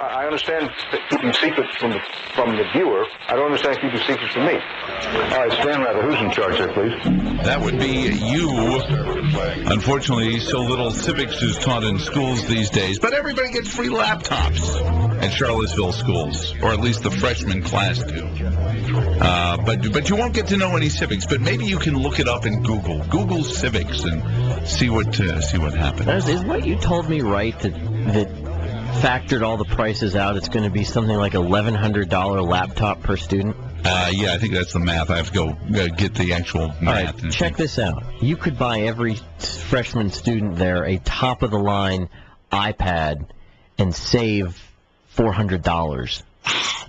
I understand keeping secrets from the viewer. I don't understand keeping secrets from me. All right, Stan Rather, who's in charge there, please? That would be you. Unfortunately, so little civics is taught in schools these days, but everybody gets free laptops at Charlottesville schools, or at least the freshman class do. But you won't get to know any civics. But maybe you can look it up in Google civics, and see what happens. Is what you told me right that factored all the prices out? It's going to be something like $1,100 laptop per student. Yeah, I think that's the math. I have to go get the actual math. All right, check this out. You could buy every freshman student there a top-of-the-line iPad and save $400.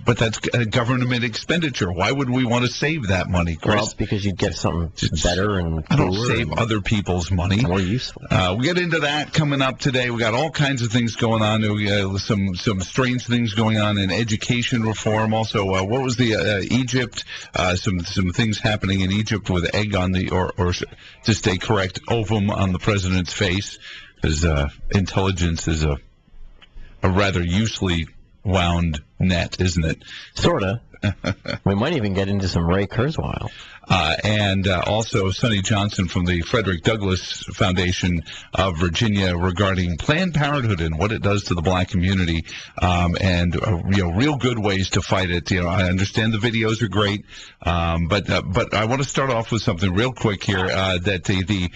But that's a government expenditure. Why would we want to save that money, Chris? Well, because you'd get something better and I don't save other people's money. More useful. We get into that coming up today. We got all kinds of things going on. We got some strange things going on in education reform. Also, what was the Egypt? Some things happening in Egypt with egg on the or to stay correct, ovum on the president's face, because intelligence is a rather usefully wound net, isn't it? Sorta. We might even get into some Ray Kurzweil. And also Sonny Johnson from the Frederick Douglass Foundation of Virginia regarding Planned Parenthood and what it does to the black community, and real good ways to fight it. I understand the videos are great, but I want to start off with something real quick here. That the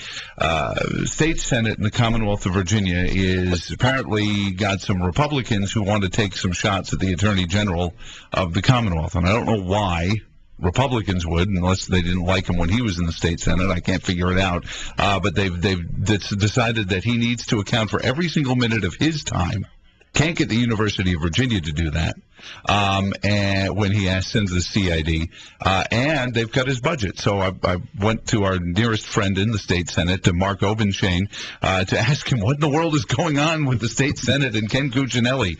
state Senate in the Commonwealth of Virginia is apparently got some Republicans who want to take some shots at the Attorney General of the Commonwealth, and I don't know why Republicans would, unless they didn't like him when he was in the state Senate. I can't figure it out. But they've decided that he needs to account for every single minute of his time. Can't get the University of Virginia to do that. And when he sends the CID, and they've cut his budget. So I went to our nearest friend in the state Senate, to Mark Obenshain, to ask him what in the world is going on with the state Senate and Ken Cuccinelli.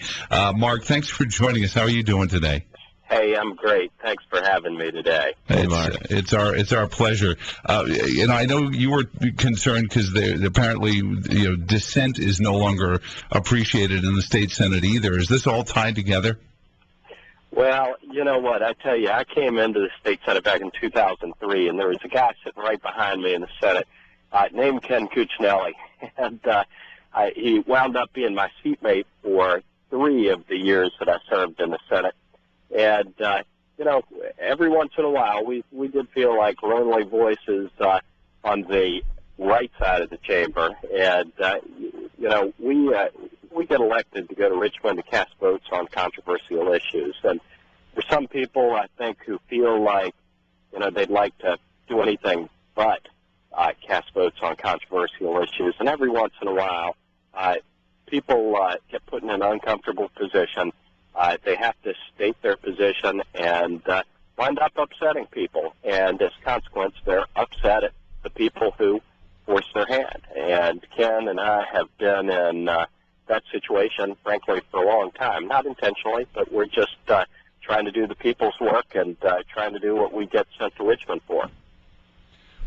Mark, thanks for joining us. How are you doing today? Hey, I'm great. Thanks for having me today. Hey, Mark. It's our pleasure. I know you were concerned because apparently dissent is no longer appreciated in the state Senate either. Is this all tied together? Well, you know what? I tell you, I came into the state Senate back in 2003, and there was a guy sitting right behind me in the Senate named Ken Cuccinelli, and he wound up being my seatmate for 3 of the years that I served in the Senate. And, every once in a while, we did feel like lonely voices on the right side of the chamber. And, we get elected to go to Richmond to cast votes on controversial issues. And for some people, I think, who feel like, they'd like to do anything but cast votes on controversial issues. And every once in a while, people get put in an uncomfortable position. They have to state their position and wind up upsetting people. And as a consequence, they're upset at the people who force their hand. And Ken and I have been in that situation, frankly, for a long time. Not intentionally, but we're just trying to do the people's work and trying to do what we get sent to Richmond for.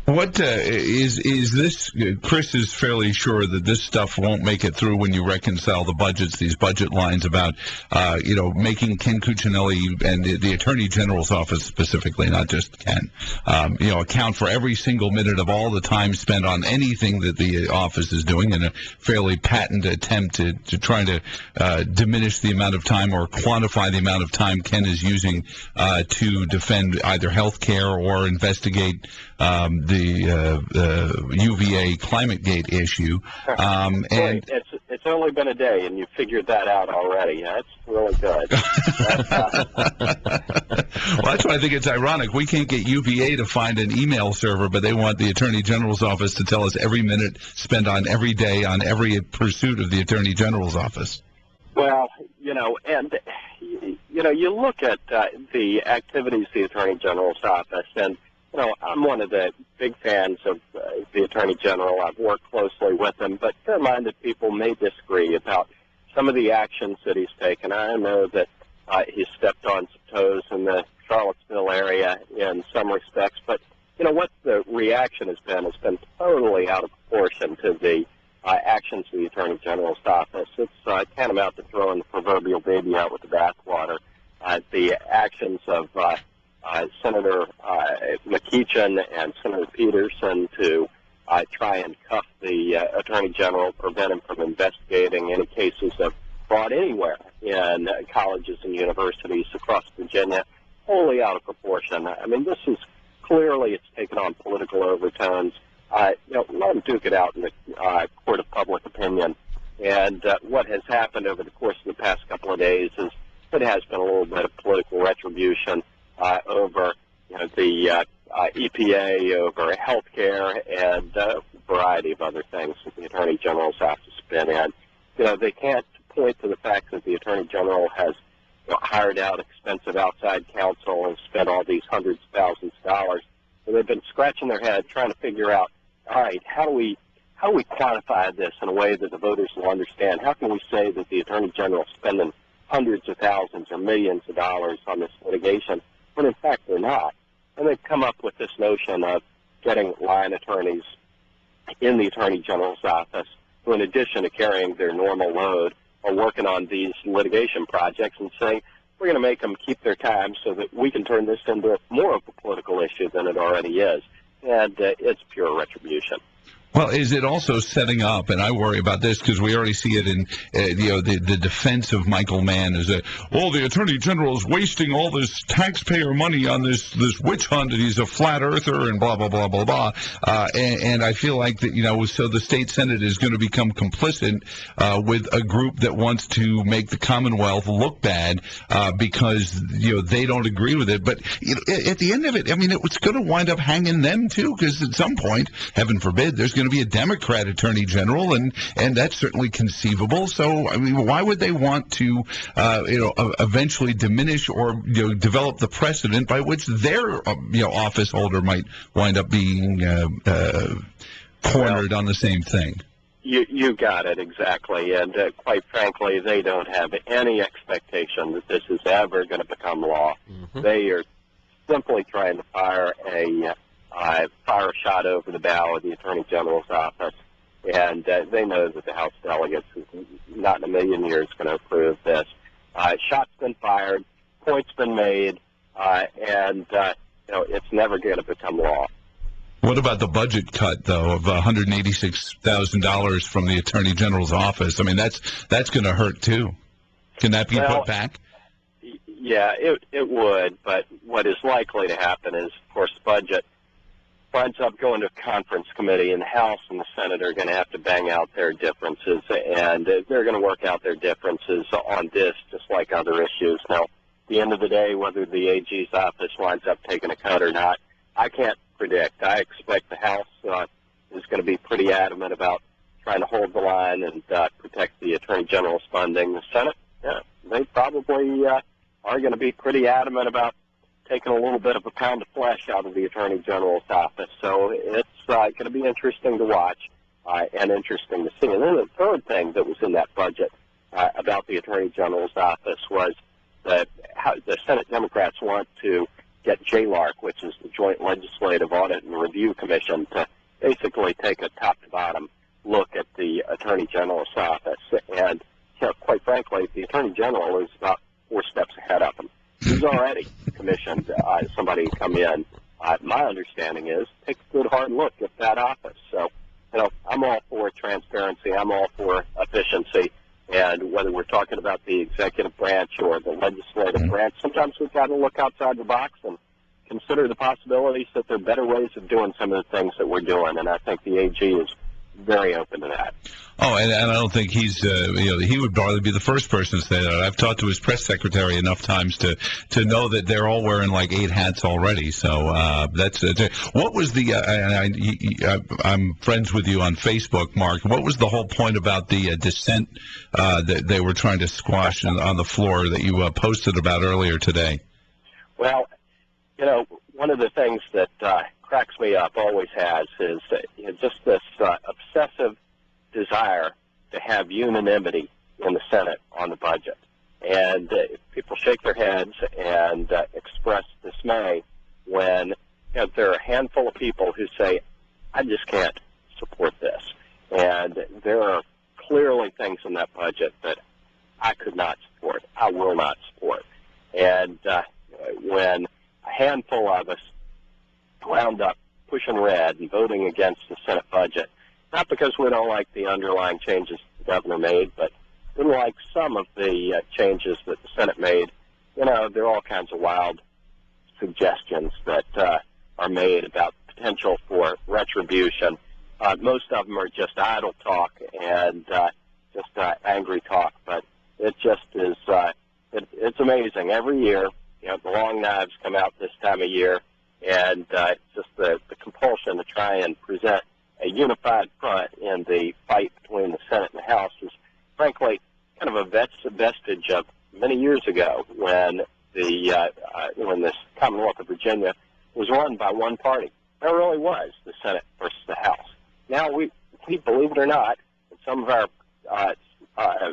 What is this? Chris is fairly sure that this stuff won't make it through when you reconcile the budgets. These budget lines about, making Ken Cuccinelli and the Attorney General's office specifically, not just Ken, account for every single minute of all the time spent on anything that the office is doing, in a fairly patent attempt to try to diminish the amount of time or quantify the amount of time Ken is using to defend either health care or investigate the UVA ClimateGate issue. And it's only been a day, and you figured that out already. That's really good. Well, that's why I think it's ironic. We can't get UVA to find an email server, but they want the Attorney General's office to tell us every minute spent on every day on every pursuit of the Attorney General's office. Well, you look at the activities of the Attorney General's office, and I'm one of the big fans of the Attorney General. I've worked closely with him, but fair-minded people may disagree about some of the actions that he's taken. I know that he's stepped on some toes in the Charlottesville area in some respects, but what the reaction has been totally out of proportion to the actions of the Attorney General's office. It's tantamount to throwing the proverbial baby out with the bathwater. The actions of Senator McEachin and Senator Peterson to try and cuff the Attorney General, prevent him from investigating any cases of fraud anywhere in colleges and universities across Virginia, wholly out of proportion. I mean, this is clearly, it's taken on political overtones. Let them duke it out in the court of public opinion. And what has happened over the course of the past couple of days is it has been a little bit of political retribution over the EPA, over health care, and a variety of other things that the Attorney General's office has been in. They can't point to the fact that the Attorney General has hired out expensive outside counsel and spent all these hundreds of thousands of dollars. So they've been scratching their head trying to figure out, all right, how do we quantify this in a way that the voters will understand? How can we say that the Attorney General is spending hundreds of thousands or millions of dollars on this litigation when in fact they're not? And they've come up with this notion of getting line attorneys in the Attorney General's office who, in addition to carrying their normal load, are working on these litigation projects and saying, we're going to make them keep their time so that we can turn this into more of a political issue than it already is. And it's pure retribution. Well, is it also setting up, and I worry about this because we already see it in, the defense of Michael Mann is that, the Attorney General is wasting all this taxpayer money on this witch hunt, and he's a flat earther, and blah, blah, blah, blah, blah. And I feel like that, so the state Senate is going to become complicit with a group that wants to make the Commonwealth look bad because, they don't agree with it. But at the end of it, I mean, it's going to wind up hanging them, too, because at some point, heaven forbid, there's going to be a Democrat Attorney General, and that's certainly conceivable. So, I mean, why would they want to, eventually diminish or develop the precedent by which their office holder might wind up being cornered on the same thing? You got it exactly, and quite frankly, they don't have any expectation that this is ever going to become law. Mm-hmm. They are simply trying to fire a shot over the bow of the Attorney General's office, and they know that the House delegates is not in a million years going to approve this. Shot's been fired, point's been made, and it's never going to become law. What about the budget cut, though, of $186,000 from the Attorney General's office? I mean, that's going to hurt too. Can that be put back? Yeah, it would, but what is likely to happen is, of course, the budget winds up going to a conference committee, and the House and the Senate are going to have to bang out their differences, and they're going to work out their differences on this just like other issues. Now, at the end of the day, whether the AG's office winds up taking a cut or not, I can't predict. I expect the House is going to be pretty adamant about trying to hold the line and protect the Attorney General's funding. The Senate, they probably are going to be pretty adamant about taking a little bit of a pound of flesh out of the Attorney General's office. So it's going to be interesting to watch and interesting to see. And then the third thing that was in that budget about the Attorney General's office was that how the Senate Democrats want to get JLARC, which is the Joint Legislative Audit and Review Commission, to basically take a top-to-bottom look at the Attorney General's office. And quite frankly, the Attorney General is about 4 steps ahead of him. He's already commissioned somebody to come in. My understanding is take a good hard look at that office. So, I'm all for transparency. I'm all for efficiency. And whether we're talking about the executive branch or the legislative branch, sometimes we've got to look outside the box and consider the possibilities that there are better ways of doing some of the things that we're doing. And I think the AG is very open to that. Oh, and I don't think he's, he would probably be the first person to say that. I've talked to his press secretary enough times to know that they're all wearing like 8 hats already. So that's what was I'm friends with you on Facebook, Mark. What was the whole point about the dissent that they were trying to squash on the floor that you posted about earlier today? Well, one of the things that cracks me up, always has, is just this obsessive desire to have unanimity in the Senate on the budget. And people shake their heads and express dismay when there are a handful of people who say, I just can't support this. And there I will not support. And when a handful of us wound up pushing red and voting against the Senate budget, not because we don't like the underlying changes the governor made, but we like some of the changes that the Senate made. There are all kinds of wild suggestions that are made about potential for retribution. Most of them are just idle talk and just angry talk, but it just is, it's amazing. Every year, the long knives come out this time of year, and just the compulsion to try and present a unified front in the fight between the Senate and the House is, frankly, kind of a vestige of many years ago when when this Commonwealth of Virginia was run by one party. There really was the Senate versus the House. Now we believe it or not, and some of our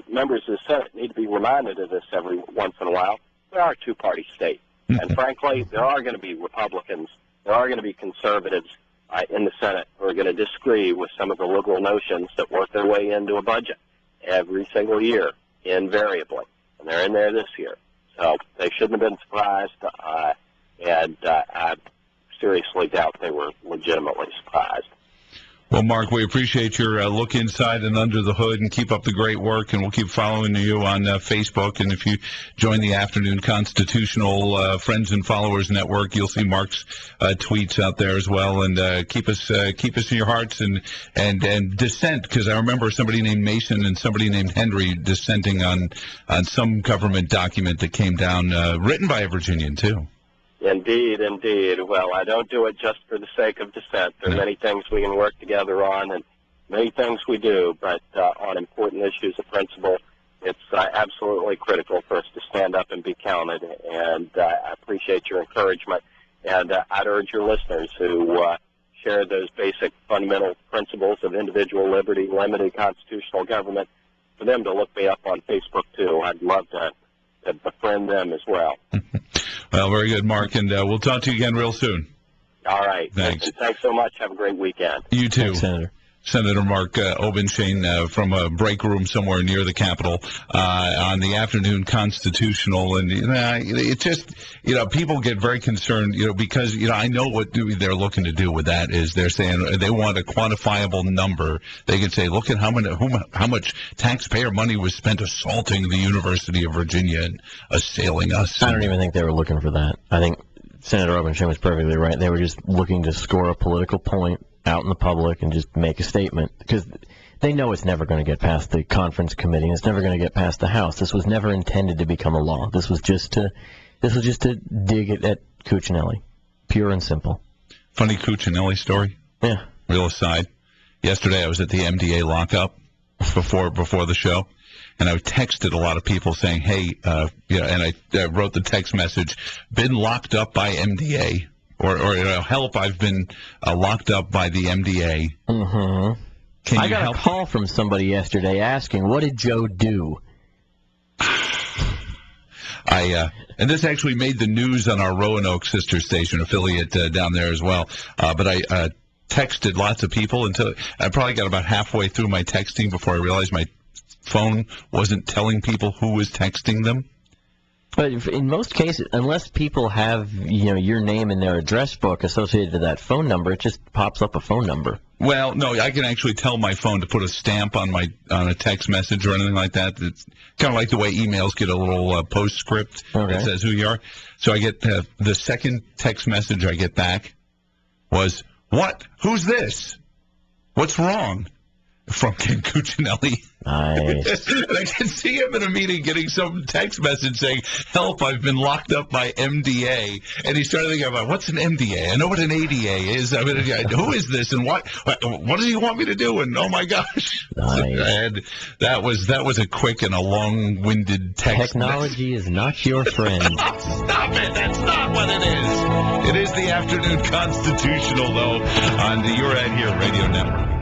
members of the Senate need to be reminded of this every once in a while. We are a two-party state, and frankly, there are going to be Republicans, there are going to be conservatives in the Senate who are going to disagree with some of the liberal notions that work their way into a budget every single year, invariably, and they're in there this year. So they shouldn't have been surprised, and I seriously doubt they were legitimately surprised. Well, Mark, we appreciate your look inside and under the hood, and keep up the great work, and we'll keep following you on Facebook. And if you join the Afternoon Constitutional Friends and Followers Network, you'll see Mark's tweets out there as well. And keep us in your hearts and dissent, because I remember somebody named Mason and somebody named Henry dissenting on some government document that came down, written by a Virginian too. Indeed, indeed. Well, I don't do it just for the sake of dissent. There are many things we can work together on, and many things we do, but on important issues of principle, it's absolutely critical for us to stand up and be counted, and I appreciate your encouragement. And I'd urge your listeners who share those basic fundamental principles of individual liberty, limited constitutional government, for them to look me up on Facebook, too. I'd love to befriend them as well. Well, very good, Mark, and we'll talk to you again real soon. All right. Thanks. Thanks so much. Have a great weekend. You too. Thanks, Senator. Senator Mark Obenshain from a break room somewhere near the Capitol on the Afternoon Constitutional. And it just, people get very concerned, because, I know what they're looking to do with that is they're saying they want a quantifiable number. They can say, look at how much taxpayer money was spent assaulting the University of Virginia and assailing us. I don't even think they were looking for that. I think Senator Obenshain was perfectly right. They were just looking to score a political point out in the public and just make a statement, because they know it's never going to get past the conference committee, and it's never going to get past the House. This was never intended to become a law. This was just to dig it at Cuccinelli, pure and simple. Funny Cuccinelli story. Yeah. Real aside. Yesterday I was at the MDA lockup before the show, and I texted a lot of people saying, "Hey," and I wrote the text message, "Been locked up by MDA." Or help, I've been locked up by the MDA. Mm-hmm. I got a call from somebody yesterday asking, what did Joe do? And this actually made the news on our Roanoke sister station affiliate down there as well. But I texted lots of people until I probably got about halfway through my texting before I realized my phone wasn't telling people who was texting them. But in most cases, unless people have your name in their address book associated to that phone number, it just pops up a phone number. Well, no, I can actually tell my phone to put a stamp on a text message or anything like that. It's kind of like the way emails get a little postscript that says who you are. So I get the second text message I get back was, "What? Who's this? What's wrong?" From Ken Cuccinelli. Nice. And I can see him in a meeting getting some text message saying, "Help, I've been locked up by MDA." And he started thinking about, what's an MDA? I know what an ADA is. I mean, who is this? And what does he want me to do? And oh my gosh. Nice. And that was a quick and a long-winded text Technology is not your friend. Stop it. That's not what it is. It is the Afternoon Constitutional, though, on the You're At Here Radio Network.